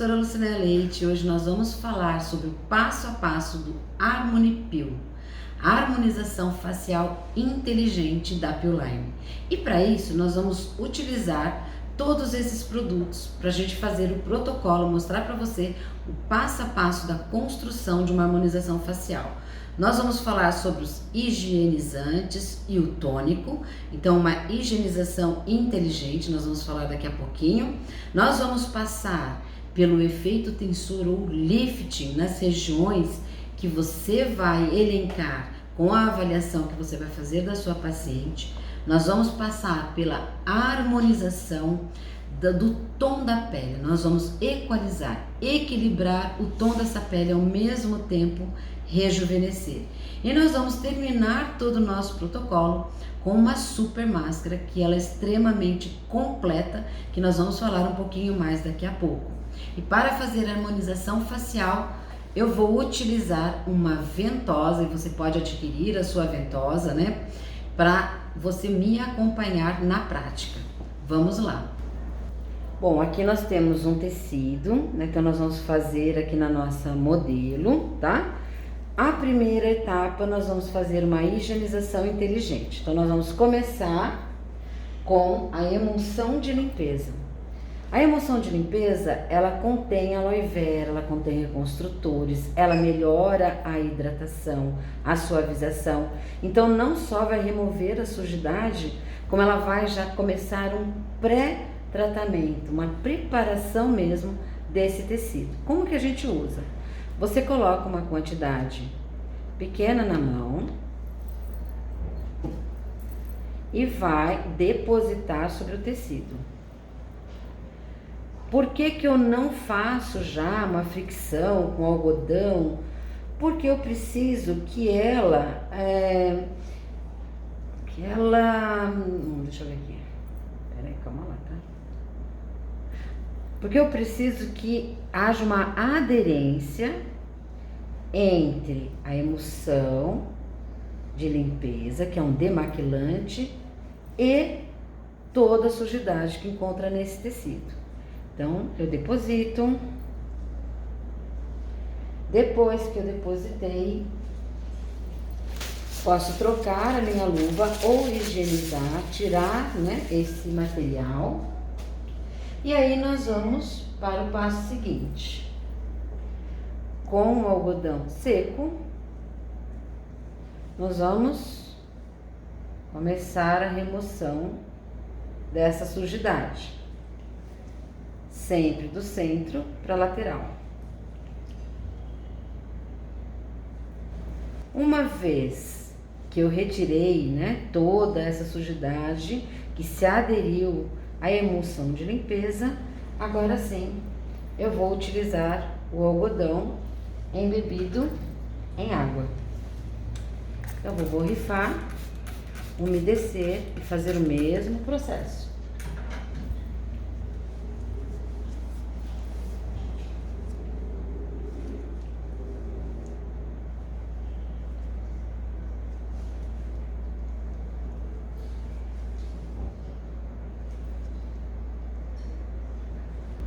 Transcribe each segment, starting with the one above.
professora Lucinéia Leite. Hoje nós vamos falar sobre o passo a passo do HarmonyPeel, a harmonização facial inteligente da Peeline. E para isso nós vamos utilizar todos esses produtos para a gente fazer o protocolo, mostrar para você o passo a passo da construção de uma harmonização facial. Nós vamos falar sobre os higienizantes e o tônico, então uma higienização inteligente, nós vamos falar daqui a pouquinho. Nós vamos passar pelo efeito tensor ou lifting nas regiões que você vai elencar com a avaliação que você vai fazer da sua paciente. Nós vamos passar pela harmonização do tom da pele, nós vamos equalizar, equilibrar o tom dessa pele ao mesmo tempo rejuvenescer. E nós vamos terminar todo o nosso protocolo com uma super máscara que ela é extremamente completa, que nós vamos falar um pouquinho mais daqui a pouco. E para fazer a harmonização facial, eu vou utilizar uma ventosa, e você pode adquirir a sua ventosa, né? Para você me acompanhar na prática. Vamos lá. Bom, aqui nós temos um tecido, né? Então nós vamos fazer aqui na nossa modelo, tá? A primeira etapa nós vamos fazer uma higienização inteligente. Então nós vamos começar com a emulsão de limpeza. A emulsão de limpeza, ela contém aloe vera, ela contém reconstrutores, ela melhora a hidratação, a suavização. Então não só vai remover a sujidade, como ela vai já começar um pré-tratamento, uma preparação mesmo desse tecido. Como que a gente usa? Você coloca uma quantidade pequena na mão e vai depositar sobre o tecido. Por que que eu não faço já uma fricção com algodão? Porque eu preciso que ela, deixa eu ver aqui, peraí, calma lá, tá? Porque eu preciso que haja uma aderência entre a emulsão de limpeza, que é um demaquilante, e toda a sujidade que encontra nesse tecido. Então, eu deposito. Depois que eu depositei, posso trocar a minha luva ou higienizar, tirar, né, esse material. E aí nós vamos para o passo seguinte. Com o algodão seco, nós vamos começar a remoção dessa sujidade. Sempre do centro para a lateral. Uma vez que eu retirei, né, toda essa sujidade que se aderiu à emulsão de limpeza, agora sim eu vou utilizar o algodão embebido em água. Eu vou borrifar, umedecer e fazer o mesmo processo.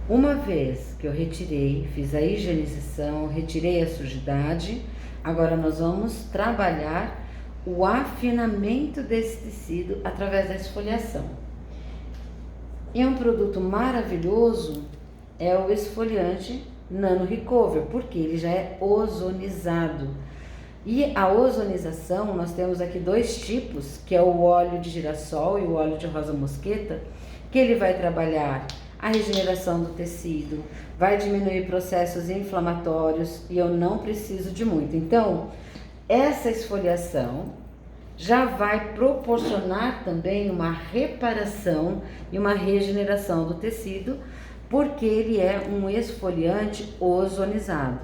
Uma vez que eu retirei, fiz a higienização, retirei a sujidade, agora nós vamos trabalhar o afinamento desse tecido através da esfoliação. E um produto maravilhoso é o esfoliante Nano Recover, porque ele já é ozonizado. E a ozonização, nós temos aqui dois tipos, que é o óleo de girassol e o óleo de rosa mosqueta, que ele vai trabalhar a regeneração do tecido, vai diminuir processos inflamatórios e eu não preciso de muito. Então, essa esfoliação já vai proporcionar também uma reparação e uma regeneração do tecido, porque ele é um esfoliante ozonizado.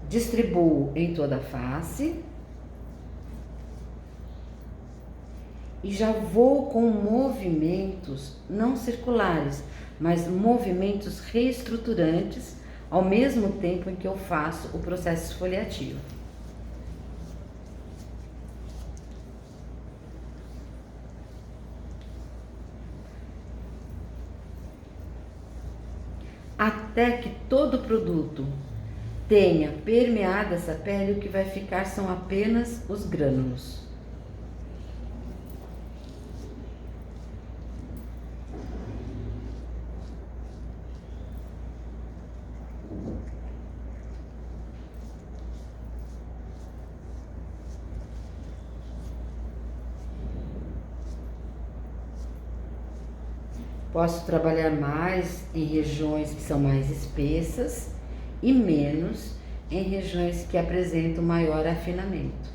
Distribuo em toda a face. E já vou com movimentos não circulares, mas movimentos reestruturantes, ao mesmo tempo em que eu faço o processo esfoliativo. até que todo o produto tenha permeado essa pele. O que vai ficar são apenas os grânulos. Posso trabalhar mais em regiões que são mais espessas e menos em regiões que apresentam maior afinamento.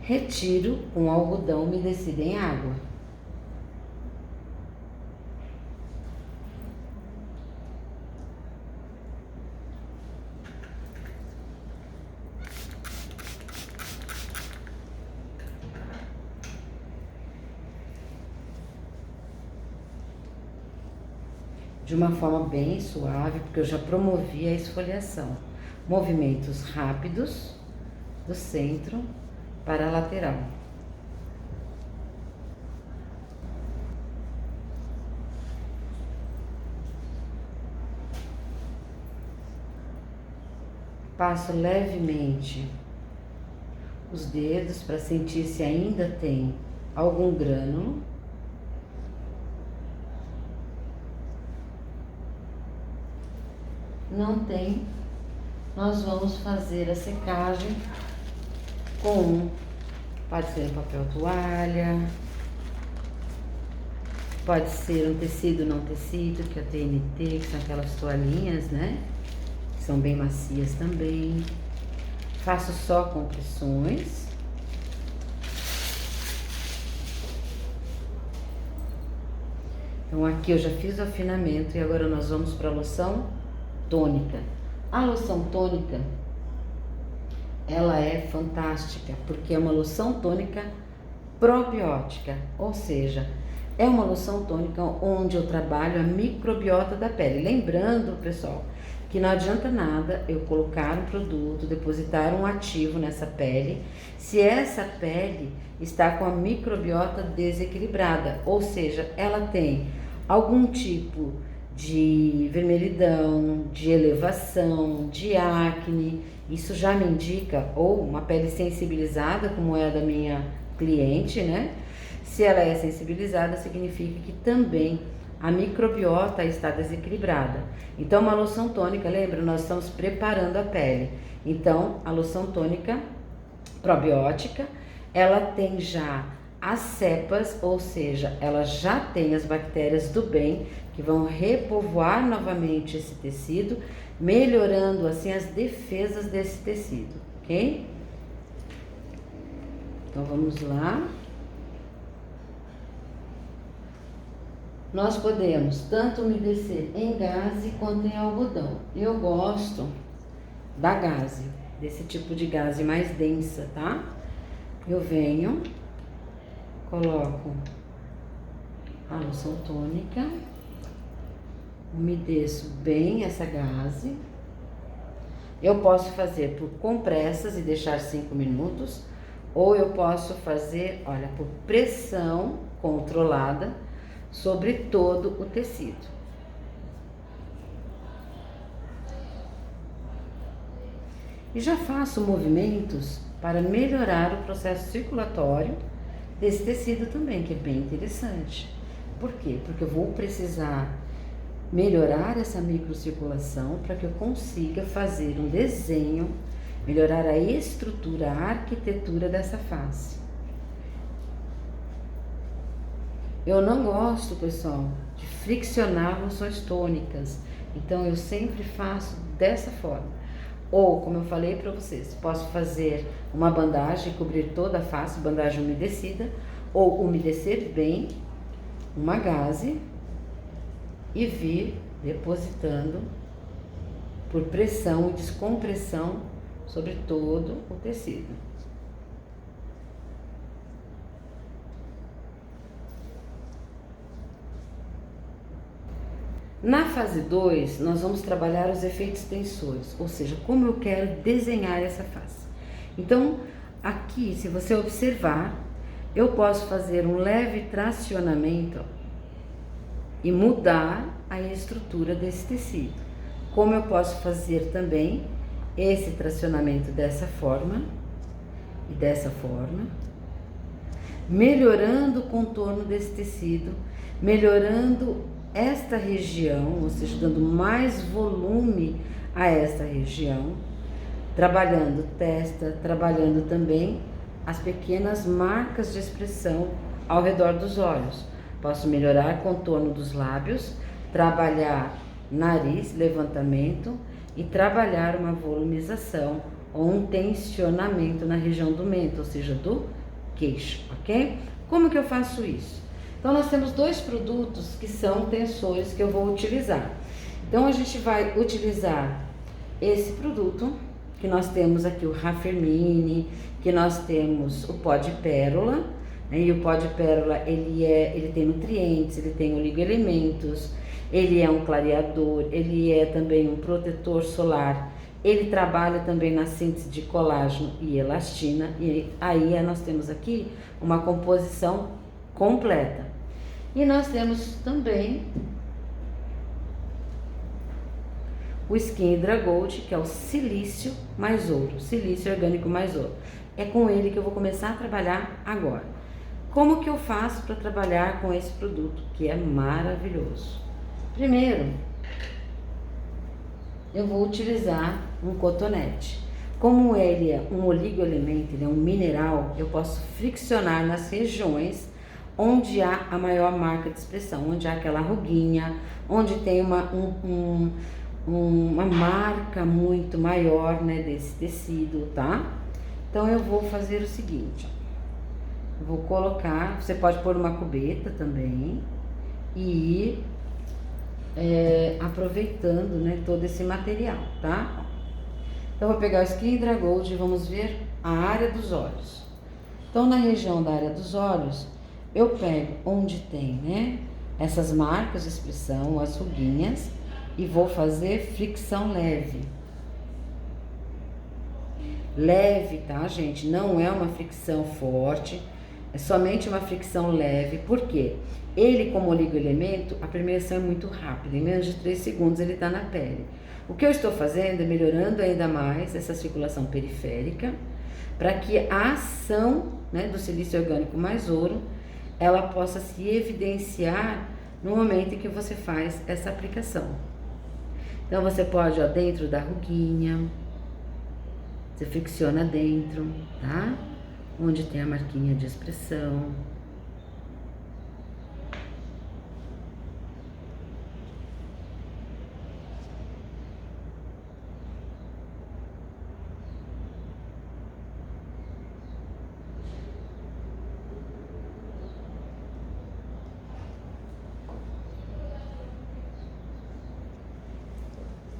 Retiro com algodão umedecido em água. De uma forma bem suave, porque eu já promovi a esfoliação. Movimentos rápidos do centro para a lateral. Passo levemente os dedos para sentir se ainda tem algum grânulo. Não tem, nós vamos fazer a secagem pode ser um papel toalha, pode ser um tecido não tecido, que é a TNT, que são aquelas toalhinhas, né? Que são bem macias também. Faço só compressões. Então aqui eu já fiz o afinamento e agora nós vamos para a loção tônica. A loção tônica, ela é fantástica, porque é uma loção tônica probiótica, ou seja, é uma loção tônica onde eu trabalho a microbiota da pele. Lembrando, pessoal, que não adianta nada eu colocar um produto, depositar um ativo nessa pele, se essa pele está com a microbiota desequilibrada, ou seja, ela tem algum tipo de vermelhidão, de elevação, de acne. Isso já me indica, ou uma pele sensibilizada, como é a da minha cliente, né? Se ela é sensibilizada, significa que também a microbiota está desequilibrada. Então, uma loção tônica, lembra? Nós estamos preparando a pele. Então, a loção tônica probiótica, ela tem já as cepas, ou seja, ela já tem as bactérias do bem que vão repovoar novamente esse tecido, melhorando assim as defesas desse tecido, ok? Então vamos lá. Nós podemos tanto umedecer em gaze quanto em algodão. Eu gosto da gaze, desse tipo de gaze mais densa, tá? Eu venho, coloco a loção tônica, umedeço bem essa gaze. Eu posso fazer por compressas e deixar 5 minutos, ou eu posso fazer, olha, por pressão controlada sobre todo o tecido. E já faço movimentos para melhorar o processo circulatório desse tecido também, que é bem interessante. Por quê? Porque eu vou precisar melhorar essa microcirculação para que eu consiga fazer um desenho, melhorar a estrutura, a arquitetura dessa face. Eu não gosto, pessoal, de friccionar loções tônicas, então eu sempre faço dessa forma. Ou, como eu falei para vocês, posso fazer uma bandagem, cobrir toda a face, bandagem umedecida, ou umedecer bem uma gaze e vir depositando por pressão e descompressão sobre todo o tecido. Na fase 2, nós vamos trabalhar os efeitos tensores, ou seja, como eu quero desenhar essa face. Então, aqui, se você observar, eu posso fazer um leve tracionamento e mudar a estrutura desse tecido. Como eu posso fazer também esse tracionamento dessa forma e dessa forma, melhorando o contorno desse tecido, melhorando esta região, ou seja, dando mais volume a esta região, trabalhando testa, trabalhando também as pequenas marcas de expressão ao redor dos olhos. Posso melhorar o contorno dos lábios, trabalhar nariz, levantamento e trabalhar uma volumização ou um tensionamento na região do mento, ou seja, do queixo, ok? Como que eu faço isso? Então, nós temos dois produtos que são tensores que eu vou utilizar. Então, a gente vai utilizar esse produto, que nós temos aqui o Raffermini, que nós temos o pó de pérola, né? E o pó de pérola, ele tem nutrientes, ele tem oligoelementos, ele é um clareador, ele é também um protetor solar, ele trabalha também na síntese de colágeno e elastina, e aí nós temos aqui uma composição completa. E nós temos também o Skin Hydra Gold, que é o silício mais ouro, silício orgânico mais ouro. É com ele que eu vou começar a trabalhar agora. Como que eu faço para trabalhar com esse produto, que é maravilhoso? Primeiro, eu vou utilizar um cotonete. Como ele é um oligoelemento, ele é um mineral, eu posso friccionar nas regiões onde há a maior marca de expressão, onde há aquela ruguinha, onde tem uma marca muito maior, né, desse tecido, tá? Então, eu vou fazer o seguinte, ó. Eu vou colocar, você pode pôr uma cubeta também e ir aproveitando, né, todo esse material, tá? Então, eu vou pegar o Skin Hydra Gold e vamos ver a área dos olhos. Então, na região da área dos olhos, eu pego onde tem, né, essas marcas de expressão, as ruguinhas, e vou fazer fricção leve. Leve, tá, gente? Não é uma fricção forte, é somente uma fricção leve. Por quê? Ele, como oligoelemento, a permeação é muito rápida, em menos de 3 segundos ele está na pele. O que eu estou fazendo é melhorando ainda mais essa circulação periférica, para que a ação, né, do silício orgânico mais ouro, ela possa se evidenciar no momento em que você faz essa aplicação. Então, você pode, ó, dentro da ruguinha, você fricciona dentro, tá? Onde tem a marquinha de expressão.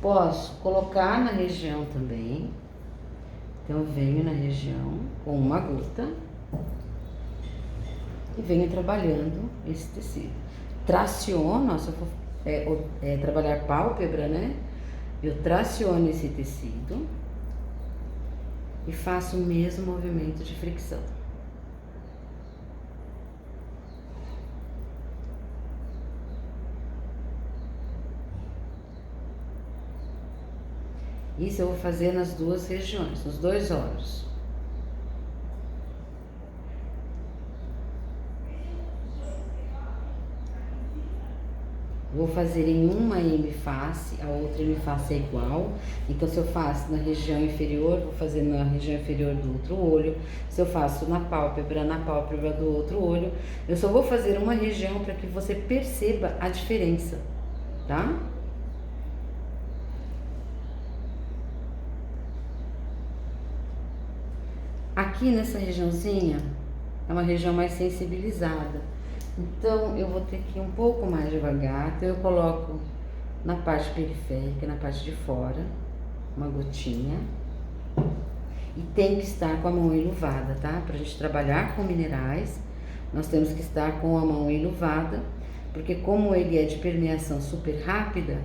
Posso colocar na região também. Então, eu venho na região com uma gota e venho trabalhando esse tecido. Traciono, se eu for trabalhar pálpebra, né? Eu traciono esse tecido e faço o mesmo movimento de fricção. Isso eu vou fazer nas duas regiões, nos dois olhos. Vou fazer em uma hemiface, a outra hemiface é igual. Então, se eu faço na região inferior, vou fazer na região inferior do outro olho. Se eu faço na pálpebra do outro olho. Eu só vou fazer uma região para que você perceba a diferença, tá? Aqui nessa regiãozinha é uma região mais sensibilizada, então eu vou ter que ir um pouco mais devagar. Então eu coloco na parte periférica, na parte de fora, uma gotinha, e tem que estar com a mão enluvada, tá? Pra gente trabalhar com minerais, nós temos que estar com a mão enluvada, porque como ele é de permeação super rápida,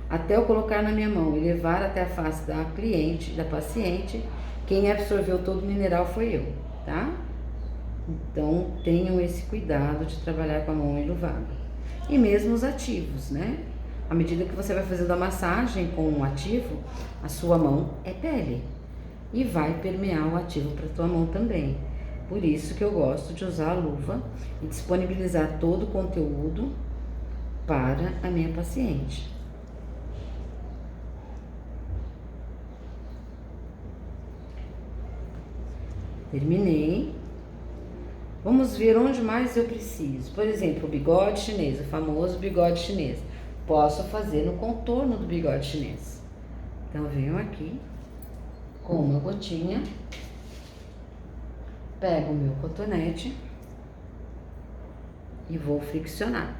até eu colocar na minha mão e levar até a face da cliente, da paciente, quem absorveu todo o mineral foi eu, tá? Então tenham esse cuidado de trabalhar com a mão enluvada. E mesmo os ativos, né? À medida que você vai fazendo a massagem com um ativo, a sua mão é pele e vai permear o ativo para a tua mão também. Por isso que eu gosto de usar a luva e disponibilizar todo o conteúdo para a minha paciente. Terminei. Vamos ver onde mais eu preciso. Por exemplo, o bigode chinês, o famoso bigode chinês. Posso fazer no contorno do bigode chinês. Então, eu venho aqui com uma gotinha, pego o meu cotonete e vou friccionar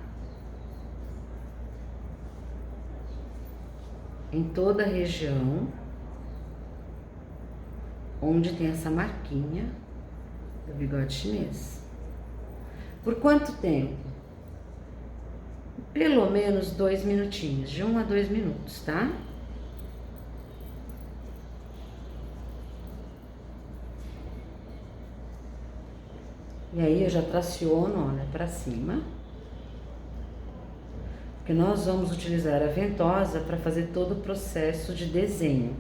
em toda a região onde tem essa marquinha do bigode chinês. Por quanto tempo? Pelo menos 2 minutinhos, de 1 a 2 minutos, tá? E aí eu já traciono, olha, pra cima. Porque nós vamos utilizar a ventosa para fazer todo o processo de desenho.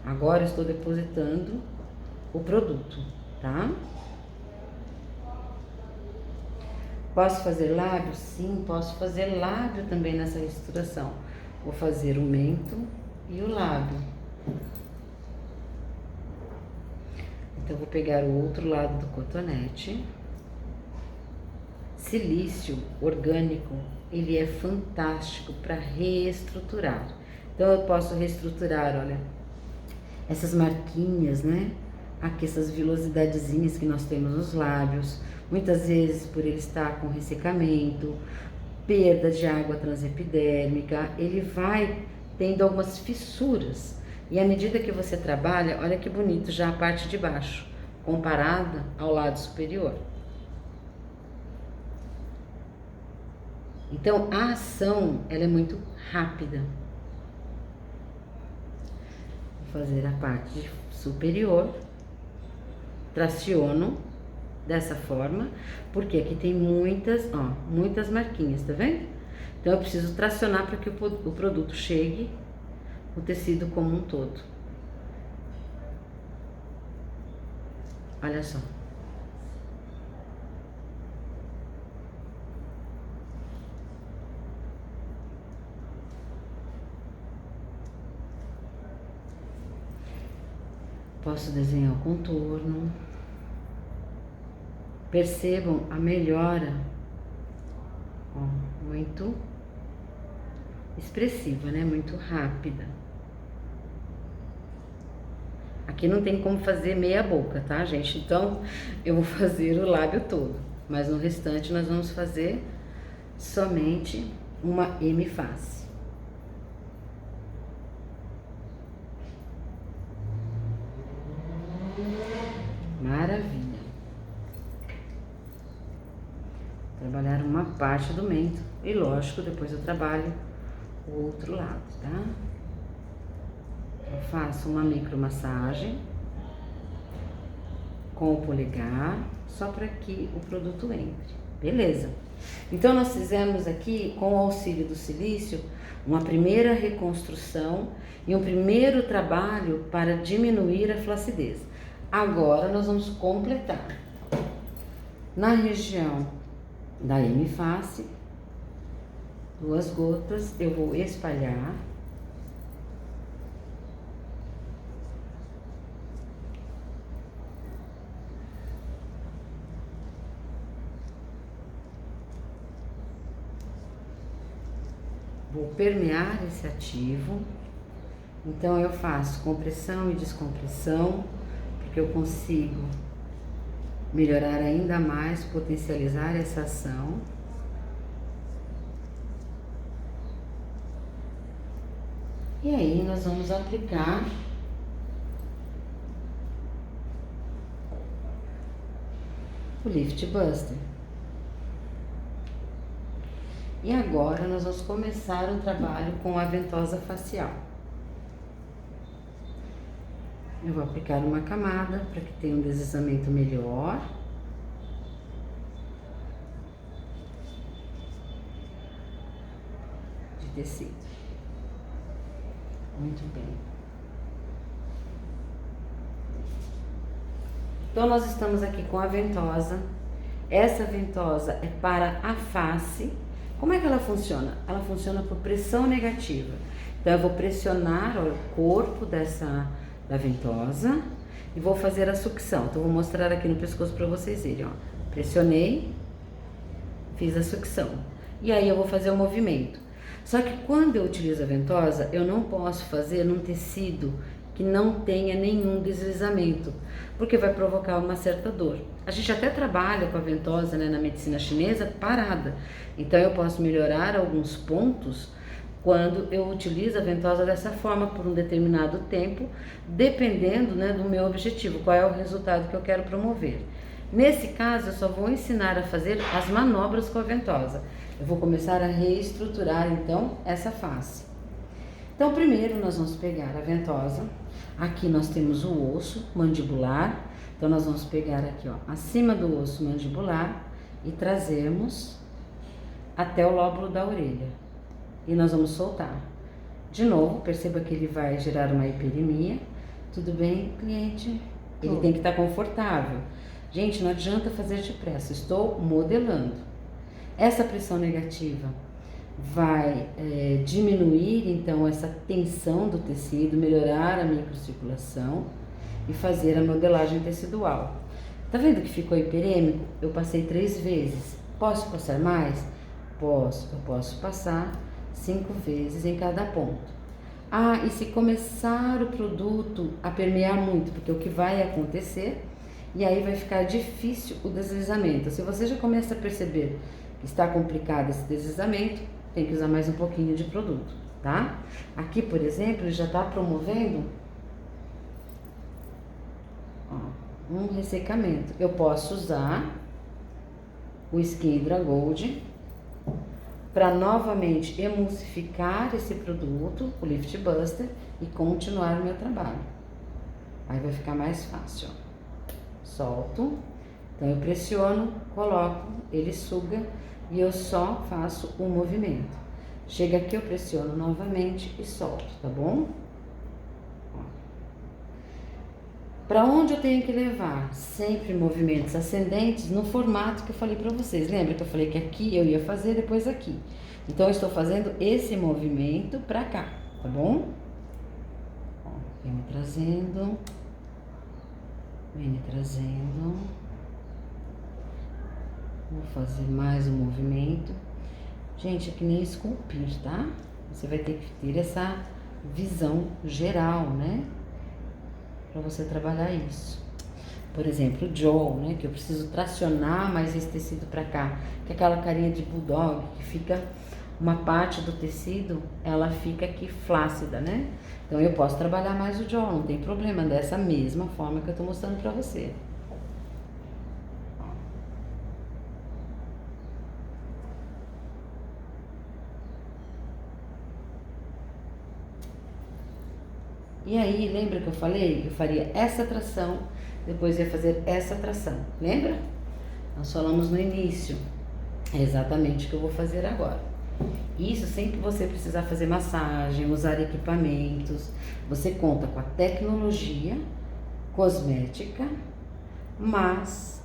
Agora eu estou depositando o produto, tá? Posso fazer lábio? Sim, posso fazer lábio também nessa restauração. Vou fazer o mento e o lábio. Então, vou pegar o outro lado do cotonete. Silício orgânico, ele é fantástico para reestruturar. Então, eu posso reestruturar, olha, essas marquinhas, né? Aqui, essas vilosidadezinhas que nós temos nos lábios. Muitas vezes, por ele estar com ressecamento, perda de água transepidérmica, ele vai tendo algumas fissuras. E à medida que você trabalha, olha que bonito já a parte de baixo, comparada ao lado superior. Então, a ação, ela é muito rápida. Vou fazer a parte superior, traciono dessa forma, porque aqui tem muitas, ó, muitas marquinhas, tá vendo? Então, eu preciso tracionar para que o produto chegue no tecido como um todo. Olha só. Posso desenhar o contorno. Percebam a melhora, ó, muito expressiva, né? Muito rápida. Aqui não tem como fazer meia boca, tá, gente? Então, eu vou fazer o lábio todo, mas no restante nós vamos fazer somente uma hemiface. Maravilha. Trabalhar uma parte do mento e, lógico, depois eu trabalho o outro lado, tá? Eu faço uma micromassagem com o polegar, só para que o produto entre. Beleza. Então, nós fizemos aqui, com o auxílio do silício, uma primeira reconstrução e um primeiro trabalho para diminuir a flacidez. Agora, nós vamos completar. Na região da hemiface, 2 gotas, eu vou espalhar. Vou permear esse ativo. Então, eu faço compressão e descompressão, porque eu consigo melhorar ainda mais, potencializar essa ação. E aí, nós vamos aplicar o Lift Buster. E agora nós vamos começar o trabalho com a ventosa facial. Eu vou aplicar uma camada para que tenha um deslizamento melhor. De tecido. Muito bem. Então nós estamos aqui com a ventosa. Essa ventosa é para a face. Como é que ela funciona? Ela funciona por pressão negativa. Então eu vou pressionar o corpo da ventosa e vou fazer a sucção. Então vou mostrar aqui no pescoço para vocês verem, ó. Pressionei, fiz a sucção. E aí eu vou fazer o movimento. Só que quando eu utilizo a ventosa, eu não posso fazer num tecido que não tenha nenhum deslizamento, porque vai provocar uma certa dor. A gente até trabalha com a ventosa, né, na medicina chinesa parada, então eu posso melhorar alguns pontos quando eu utilizo a ventosa dessa forma por um determinado tempo, dependendo, né, do meu objetivo, qual é o resultado que eu quero promover. Nesse caso, eu só vou ensinar a fazer as manobras com a ventosa. Eu vou começar a reestruturar, então, essa face. Então, primeiro nós vamos pegar a ventosa. Aqui nós temos o osso mandibular. Então, nós vamos pegar aqui, ó, acima do osso mandibular e trazermos até o lóbulo da orelha. E nós vamos soltar. De novo, perceba que ele vai gerar uma hiperemia. Tudo bem, cliente? Ele tem que estar confortável. Gente, não adianta fazer depressa, estou modelando. Essa pressão negativa vai diminuir, então, essa tensão do tecido, melhorar a microcirculação e fazer a modelagem tecidual. Tá vendo que ficou hiperêmico? Eu passei 3 vezes. Posso passar mais? Posso. Eu posso passar 5 vezes em cada ponto. Ah, e se começar o produto a permear muito, porque o que vai acontecer, e aí vai ficar difícil o deslizamento. Se você já começa a perceber que está complicado esse deslizamento, tem que usar mais um pouquinho de produto, tá? Aqui, por exemplo, ele já está promovendo, ó, um ressecamento. Eu posso usar o Skin Hydra Gold para novamente emulsificar esse produto, o Lift Buster, e continuar o meu trabalho. Aí vai ficar mais fácil, ó. Solto, então eu pressiono, coloco, ele suga e eu só faço um movimento. Chega aqui, eu pressiono novamente e solto, tá bom? Para onde eu tenho que levar? Sempre movimentos ascendentes no formato que eu falei para vocês. Lembra que eu falei que aqui eu ia fazer, depois aqui. Então eu estou fazendo esse movimento para cá, tá bom? Ó, vem me trazendo. Vem me trazendo. Vou fazer mais um movimento. Gente, é que nem esculpir, tá? Você vai ter que ter essa visão geral, né? Pra você trabalhar isso. Por exemplo, o jaw, né? Que eu preciso tracionar mais esse tecido pra cá. Que é aquela carinha de bulldog, que fica uma parte do tecido, ela fica aqui flácida, né? Então eu posso trabalhar mais o jaw, não tem problema, dessa mesma forma que eu tô mostrando pra você. E aí, lembra que eu falei? Eu faria essa tração, depois ia fazer essa tração. Lembra? Nós falamos no início. É exatamente o que eu vou fazer agora. Isso sem que você precisar fazer massagem, usar equipamentos. Você conta com a tecnologia cosmética, mas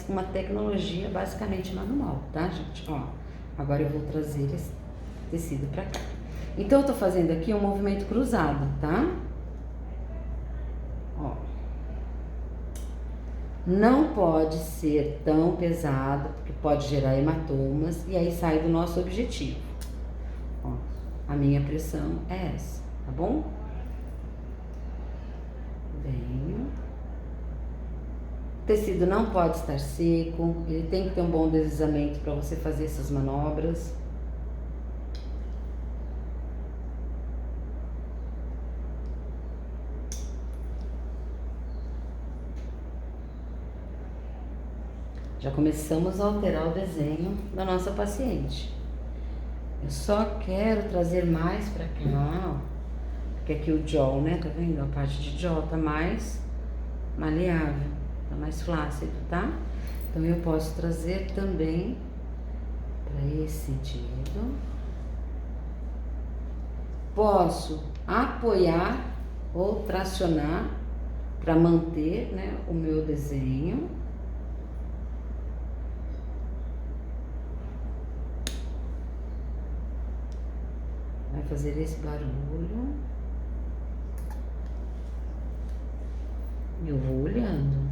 uma tecnologia basicamente manual, tá, gente? Ó, agora eu vou trazer esse tecido pra cá. Então, eu tô fazendo aqui um movimento cruzado, tá? Ó. Não pode ser tão pesado, porque pode gerar hematomas e aí sai do nosso objetivo. Ó, a minha pressão é essa, tá bom? Venho. O tecido não pode estar seco, ele tem que ter um bom deslizamento para você fazer essas manobras. Já começamos a alterar o desenho da nossa paciente. Eu só quero trazer mais pra cá, ó. Porque aqui o jaw, né? Tá vendo? A parte de jaw tá mais maleável, tá mais flácido, tá? Então eu posso trazer também para esse sentido. Posso apoiar ou tracionar para manter, né, o meu desenho. Vai fazer esse barulho. Eu vou olhando.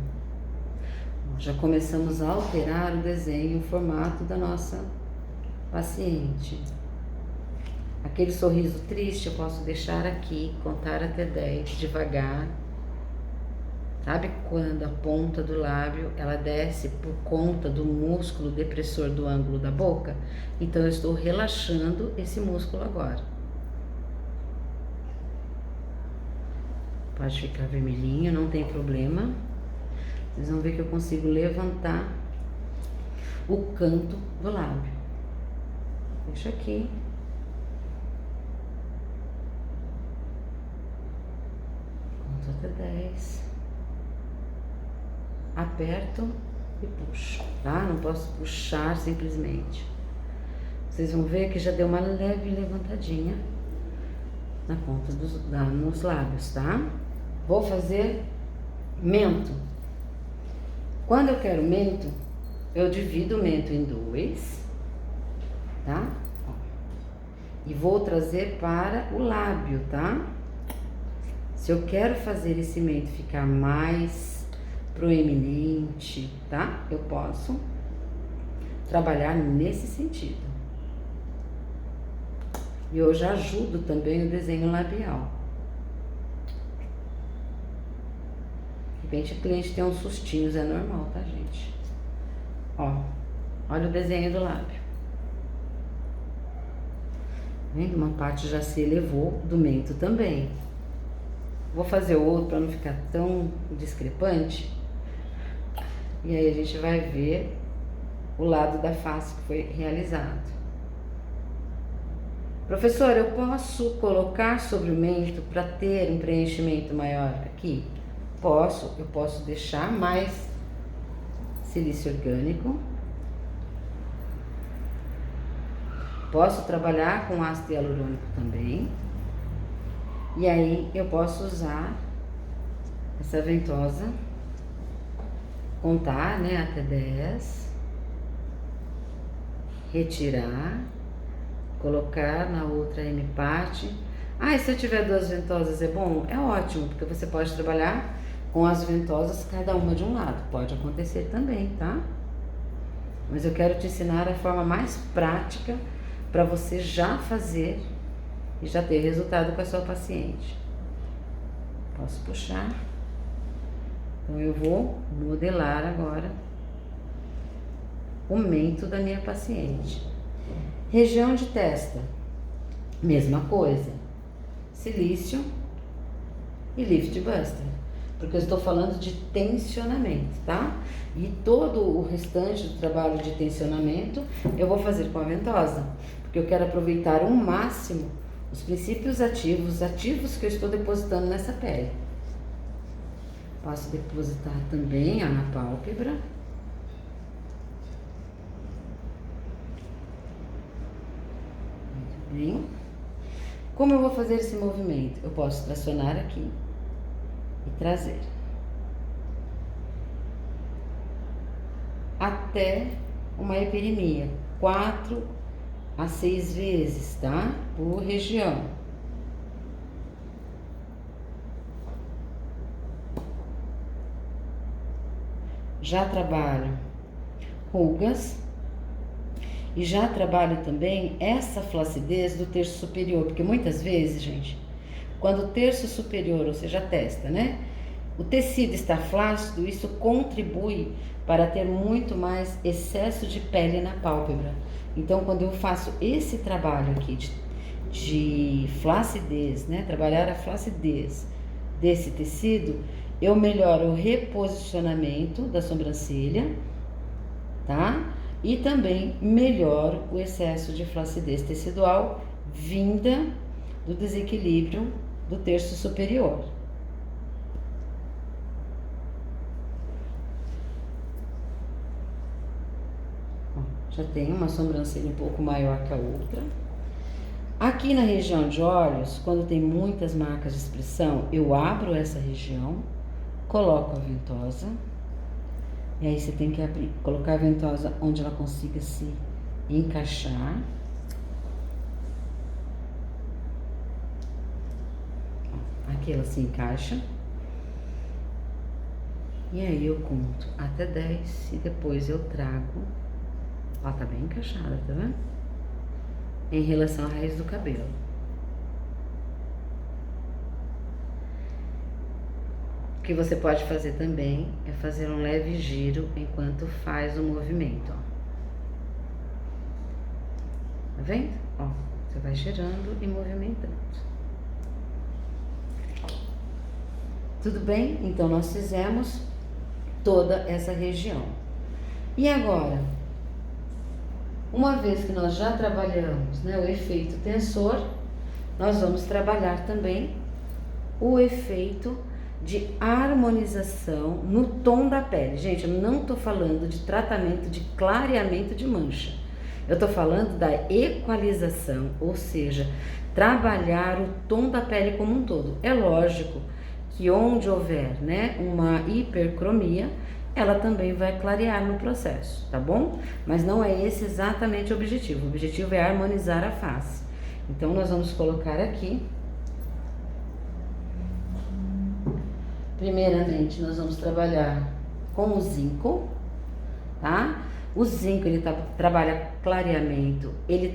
Já começamos a alterar o desenho, o formato da nossa paciente. Aquele sorriso triste eu posso deixar aqui, contar até 10, devagar. Sabe quando a ponta do lábio ela desce por conta do músculo depressor do ângulo da boca? Então eu estou relaxando esse músculo agora. Pode ficar vermelhinho, não tem problema. Vocês vão ver que eu consigo levantar o canto do lábio. Deixa aqui. Conto até 10. Aperto e puxo, tá? Não posso puxar simplesmente. Vocês vão ver que já deu uma leve levantadinha na ponta nos lábios, tá? Vou fazer mento. Quando eu quero mento, eu divido o mento em 2, tá? Ó. E vou trazer para o lábio, tá? Se eu quero fazer esse mento ficar mais proeminente, tá? Eu posso trabalhar nesse sentido. E eu já ajudo também o desenho labial. De repente o cliente tem uns sustinhos, é normal, tá, gente? Ó, olha o desenho do lábio. Vendo? Uma parte já se elevou, do mento também. Vou fazer o outro para não ficar tão discrepante. E aí a gente vai ver o lado da face que foi realizado. Professor, eu posso colocar sobre o mento para ter um preenchimento maior aqui? Posso, eu posso deixar mais silício orgânico. Posso trabalhar com ácido hialurônico também. E aí eu posso usar essa ventosa, contar, né, até 10, retirar, colocar na outra M parte. Ah, e se eu tiver 2 ventosas é bom? É ótimo, porque você pode trabalhar com as ventosas cada uma de um lado. Pode acontecer também, tá? Mas eu quero te ensinar a forma mais prática para você já fazer e já ter resultado com a sua paciente. Posso puxar. Então eu vou modelar agora o mento da minha paciente. Região de testa, mesma coisa. Silício e Lift Buster, porque eu estou falando de tensionamento, tá? E todo o restante do trabalho de tensionamento eu vou fazer com a ventosa, porque eu quero aproveitar ao máximo os princípios ativos que eu estou depositando nessa pele. Posso depositar também na pálpebra. Muito bem. Como eu vou fazer esse movimento? Eu posso tracionar aqui e trazer até uma hiperimia, 4 a 6 vezes, tá? Por região. Já trabalho rugas e já trabalho também essa flacidez do terço superior, porque muitas vezes, gente, quando o terço superior, ou seja, a testa, né? O tecido está flácido, isso contribui para ter muito mais excesso de pele na pálpebra. Então, quando eu faço esse trabalho aqui de flacidez, né? Trabalhar a flacidez desse tecido, eu melhoro o reposicionamento da sobrancelha, tá? e também melhora o excesso de flacidez tecidual vinda do desequilíbrio do terço superior. Já tem uma sobrancelha um pouco maior que a outra. Aqui na região de olhos, quando tem muitas marcas de expressão, eu abro essa região, coloco a ventosa. E aí você tem que colocar a ventosa onde ela consiga se encaixar. Aqui ela se encaixa. E aí eu conto até 10 e depois eu trago. Ela tá bem encaixada, tá vendo? Em relação à raiz do cabelo. O que você pode fazer também é fazer um leve giro enquanto faz o movimento, ó. Tá vendo? Ó, você vai girando e movimentando. Tudo bem? Então, nós fizemos toda essa região. E agora, uma vez que nós já trabalhamos, né, o efeito tensor, nós vamos trabalhar também o efeito de harmonização no tom da pele. Gente, eu não estou falando de tratamento de clareamento de mancha. Eu estou falando da equalização, ou seja, trabalhar o tom da pele como um todo. É lógico que onde houver, né, uma hipercromia, ela também vai clarear no processo, tá bom? Mas não é esse exatamente o objetivo. O objetivo é harmonizar a face. Então, nós vamos colocar aqui. Primeiramente, nós vamos trabalhar com o zinco, tá? O zinco, ele trabalha clareamento, ele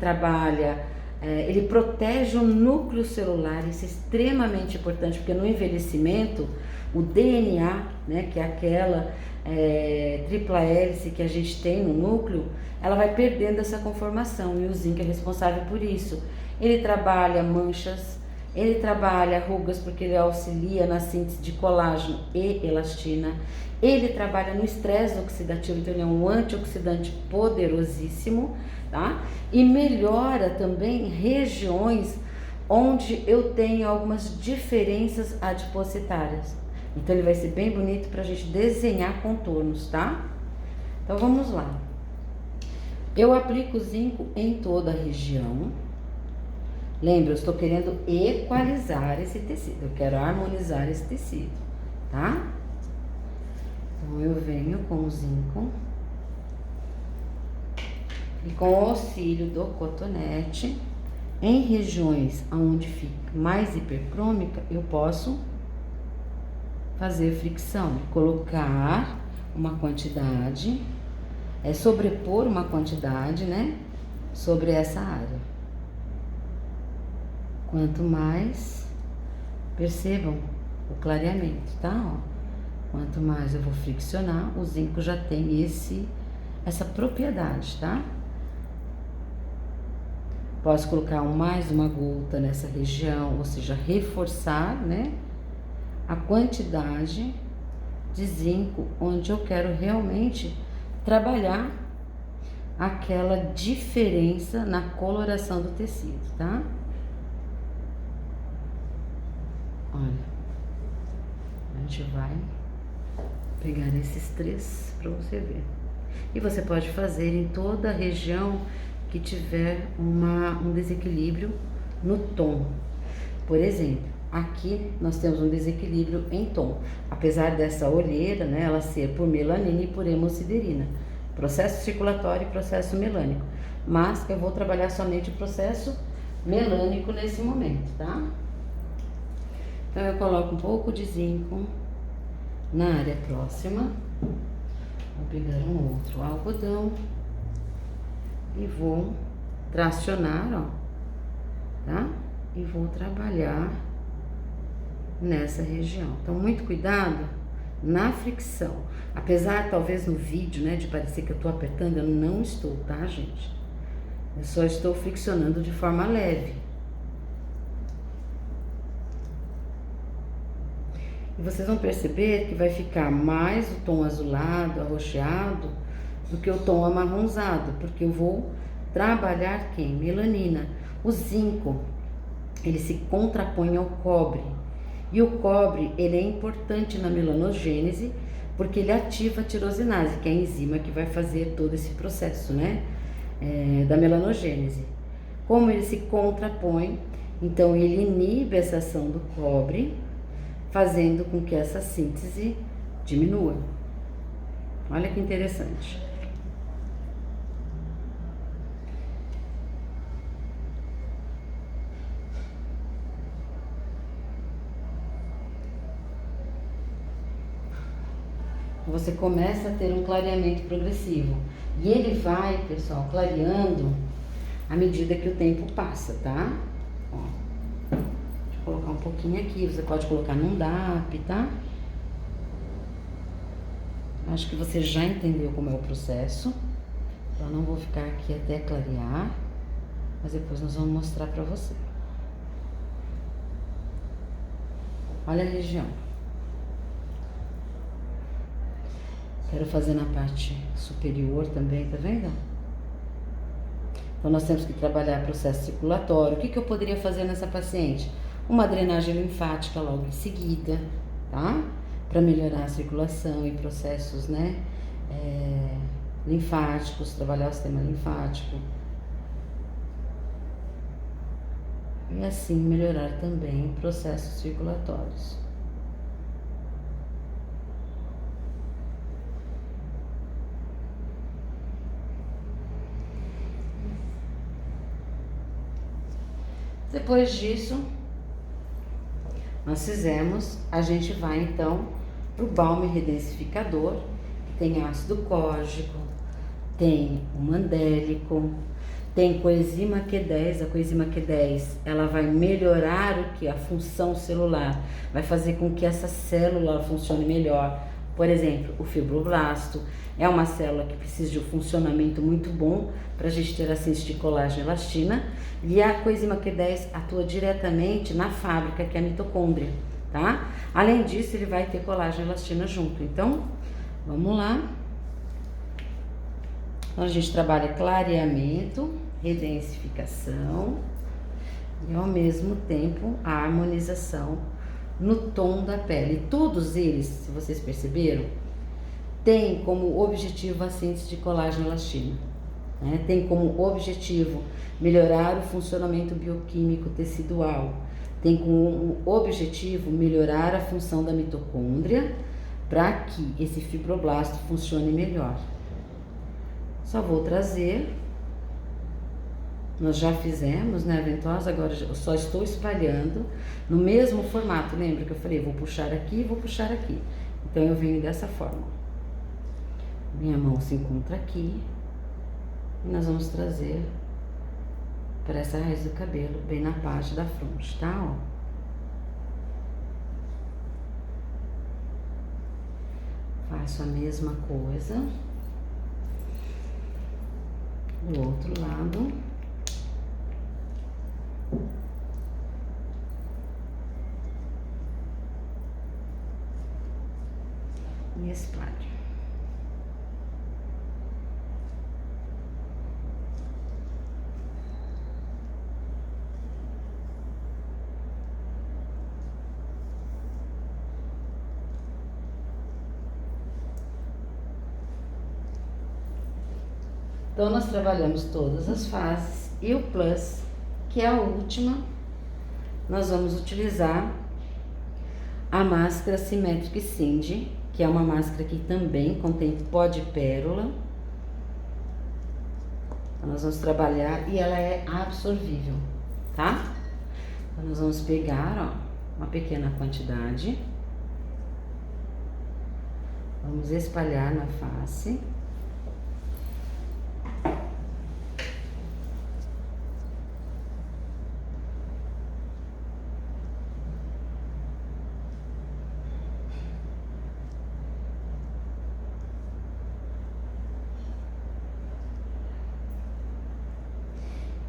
protege o núcleo celular, isso é extremamente importante, porque no envelhecimento, o DNA, né, que é aquela tripla hélice que a gente tem no núcleo, ela vai perdendo essa conformação e o zinco é responsável por isso. Ele trabalha manchas, ele trabalha rugas porque ele auxilia na síntese de colágeno e elastina. Ele trabalha no estresse oxidativo, então ele é um antioxidante poderosíssimo, tá? E melhora também regiões onde eu tenho algumas diferenças adipositárias. Então ele vai ser bem bonito pra gente desenhar contornos, tá? Então vamos lá. Eu aplico zinco em toda a região. Lembra, eu estou querendo equalizar esse tecido, eu quero harmonizar esse tecido, tá? Então, eu venho com o zinco e com o auxílio do cotonete, em regiões onde fica mais hipercrômica, eu posso fazer fricção, colocar uma quantidade, sobrepor uma quantidade, né, sobre essa área. Quanto mais, percebam o clareamento, tá? Ó, quanto mais eu vou friccionar, o zinco já tem essa propriedade, tá? Posso colocar mais uma gota nessa região, ou seja, reforçar, né, a quantidade de zinco onde eu quero realmente trabalhar aquela diferença na coloração do tecido, tá? Olha, a gente vai pegar esses 3 para você ver. E você pode fazer em toda a região que tiver um desequilíbrio no tom. Por exemplo, aqui nós temos um desequilíbrio em tom. Apesar dessa olheira, né, ela ser por melanina e por hemosiderina. Processo circulatório e processo melânico. Mas eu vou trabalhar somente o processo melânico nesse momento, tá? Então, eu coloco um pouco de zinco na área próxima. Vou pegar um outro algodão e vou tracionar, ó, tá? E vou trabalhar nessa região. Então, muito cuidado na fricção. Apesar, talvez, no vídeo, né, de parecer que eu tô apertando, eu não estou, tá, gente? Eu só estou friccionando de forma leve. E vocês vão perceber que vai ficar mais o tom azulado, arroxeado, do que o tom amarronzado, porque eu vou trabalhar quem? Melanina. O zinco, ele se contrapõe ao cobre. E o cobre, ele é importante na melanogênese, porque ele ativa a tirosinase, que é a enzima que vai fazer todo esse processo, né? Da melanogênese. Como ele se contrapõe, então ele inibe essa ação do cobre, fazendo com que essa síntese diminua. Olha que interessante. Você começa a ter um clareamento progressivo. E ele vai, pessoal, clareando à medida que o tempo passa, tá? Ó, deixa eu colocar um pouquinho aqui. Você pode colocar num DAP, tá? Acho que você já entendeu como é o processo. Então, eu não vou ficar aqui até clarear, mas depois nós vamos mostrar pra você. Olha a região. Quero fazer na parte superior também, tá vendo? Então, nós temos que trabalhar processo circulatório. O que eu poderia fazer nessa paciente? Uma drenagem linfática logo em seguida, tá? Para melhorar a circulação e processos, né? Linfáticos, trabalhar o sistema linfático. E assim melhorar também processos circulatórios. Depois disso, nós fizemos, a gente vai então pro balme redensificador, que tem ácido córgico, tem o mandélico, tem coenzima Q10. A coenzima Q10, ela vai melhorar o que? A função celular, vai fazer com que essa célula funcione melhor. Por exemplo, o fibroblasto é uma célula que precisa de um funcionamento muito bom para a gente ter a síntese de colágeno e elastina, e a coenzima Q10 atua diretamente na fábrica, que é a mitocôndria, tá? Além disso, ele vai ter colágeno e elastina junto. Então, vamos lá. Então, a gente trabalha clareamento, redensificação e, ao mesmo tempo, a harmonização no tom da pele. Todos eles, se vocês perceberam, têm como objetivo a síntese de colágeno e elastina, né? Tem como objetivo melhorar o funcionamento bioquímico tecidual, tem como objetivo melhorar a função da mitocôndria para que esse fibroblasto funcione melhor. Só vou trazer, nós já fizemos, né, a ventosa, agora eu só estou espalhando no mesmo formato. Lembra que eu falei, vou puxar aqui e vou puxar aqui. Então eu venho dessa forma. Minha mão se encontra aqui e nós vamos trazer para essa raiz do cabelo, bem na parte da fronte, tá? Ó. Faço a mesma coisa do outro lado. E espalho. Então, nós trabalhamos todas as fases e o plus, que é a última, nós vamos utilizar a máscara Symmetric Cindy, que é uma máscara que também contém pó de pérola. Então, nós vamos trabalhar e ela é absorvível, tá? Então, nós vamos pegar, ó, uma pequena quantidade, vamos espalhar na face.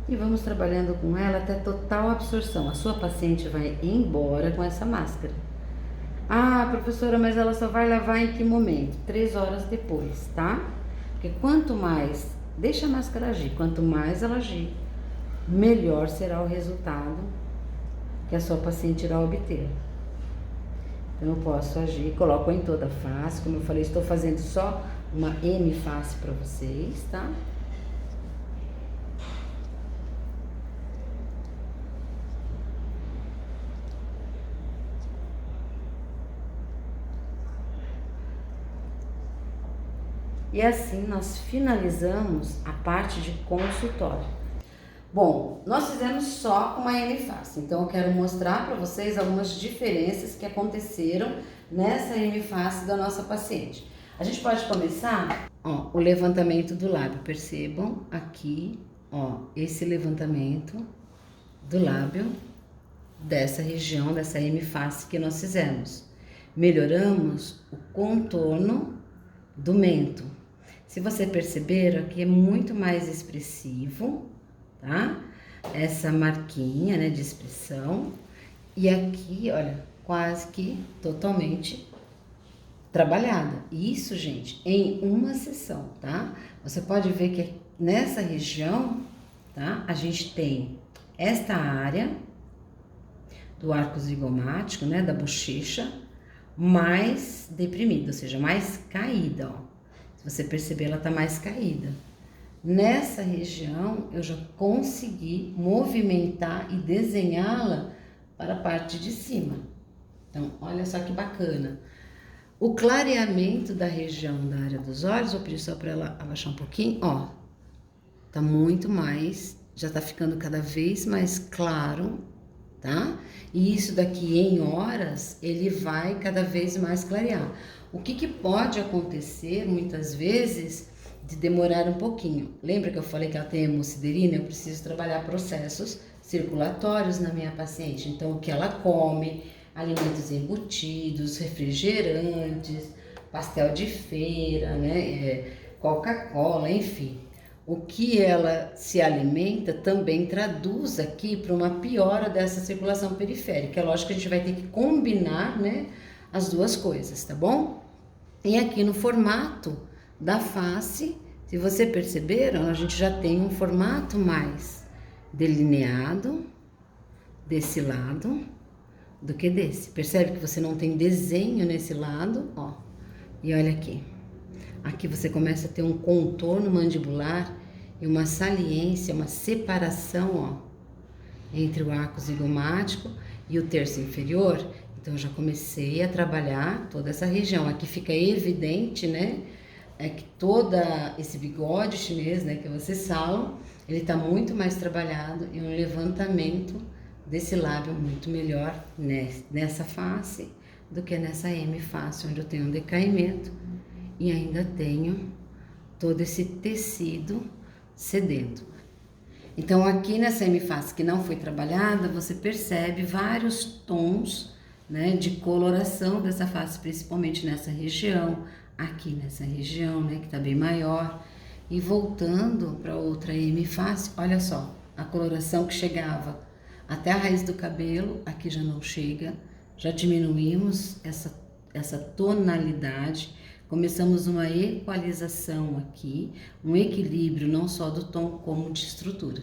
E vamos trabalhando com ela até total absorção. A sua paciente vai embora com essa máscara. Ah, professora, mas ela só vai lavar em que momento? 3 horas depois, tá? Porque quanto mais, deixa a máscara agir, quanto mais ela agir, melhor será o resultado que a sua paciente irá obter. Então eu posso agir, coloco em toda a face, como eu falei, estou fazendo só uma M face para vocês, tá? E assim nós finalizamos a parte de consultório. Bom, nós fizemos só uma M-face, então eu quero mostrar para vocês algumas diferenças que aconteceram nessa M-face da nossa paciente. A gente pode começar, ó, o levantamento do lábio, percebam aqui, ó, esse levantamento do lábio dessa região, dessa M-face que nós fizemos. Melhoramos o contorno do mento. Se você perceber, aqui é muito mais expressivo, tá? Essa marquinha, né, de expressão. E aqui, olha, quase que totalmente trabalhada. Isso, gente, em uma sessão, tá? Você pode ver que nessa região, tá? A gente tem esta área do arco zigomático, né, da bochecha, mais deprimida, ou seja, mais caída, ó. Se você perceber, ela tá mais caída. Nessa região, eu já consegui movimentar e desenhá-la para a parte de cima. Então, olha só que bacana. O clareamento da região da área dos olhos, vou pedir só para ela abaixar um pouquinho, ó. Tá muito mais, já tá ficando cada vez mais claro, tá? E isso daqui em horas, ele vai cada vez mais clarear. O que pode acontecer, muitas vezes, de demorar um pouquinho? Lembra que eu falei que ela tem hemosiderina? Eu preciso trabalhar processos circulatórios na minha paciente. Então, o que ela come, alimentos embutidos, refrigerantes, pastel de feira, né, Coca-Cola, enfim. O que ela se alimenta também traduz aqui para uma piora dessa circulação periférica. É lógico que a gente vai ter que combinar, né, as duas coisas, tá bom? E aqui no formato da face, se você perceberam, a gente já tem um formato mais delineado desse lado do que desse. Percebe que você não tem desenho nesse lado, ó. E olha aqui. Aqui você começa a ter um contorno mandibular e uma saliência, uma separação, ó, entre o arco zigomático e o terço inferior. Então, eu já comecei a trabalhar toda essa região. Aqui fica evidente, né, que todo esse bigode chinês, né, que vocês falam, ele tá muito mais trabalhado e um levantamento desse lábio muito melhor nessa face do que nessa M-face, onde eu tenho um decaimento e ainda tenho todo esse tecido cedendo. Então, aqui nessa M-face que não foi trabalhada, você percebe vários tons, né, de coloração dessa face, principalmente nessa região, aqui nessa região, né, que tá bem maior. E voltando para outra M-face, olha só, a coloração que chegava até a raiz do cabelo, aqui já não chega, já diminuímos essa tonalidade, começamos uma equalização aqui, um equilíbrio não só do tom como de estrutura.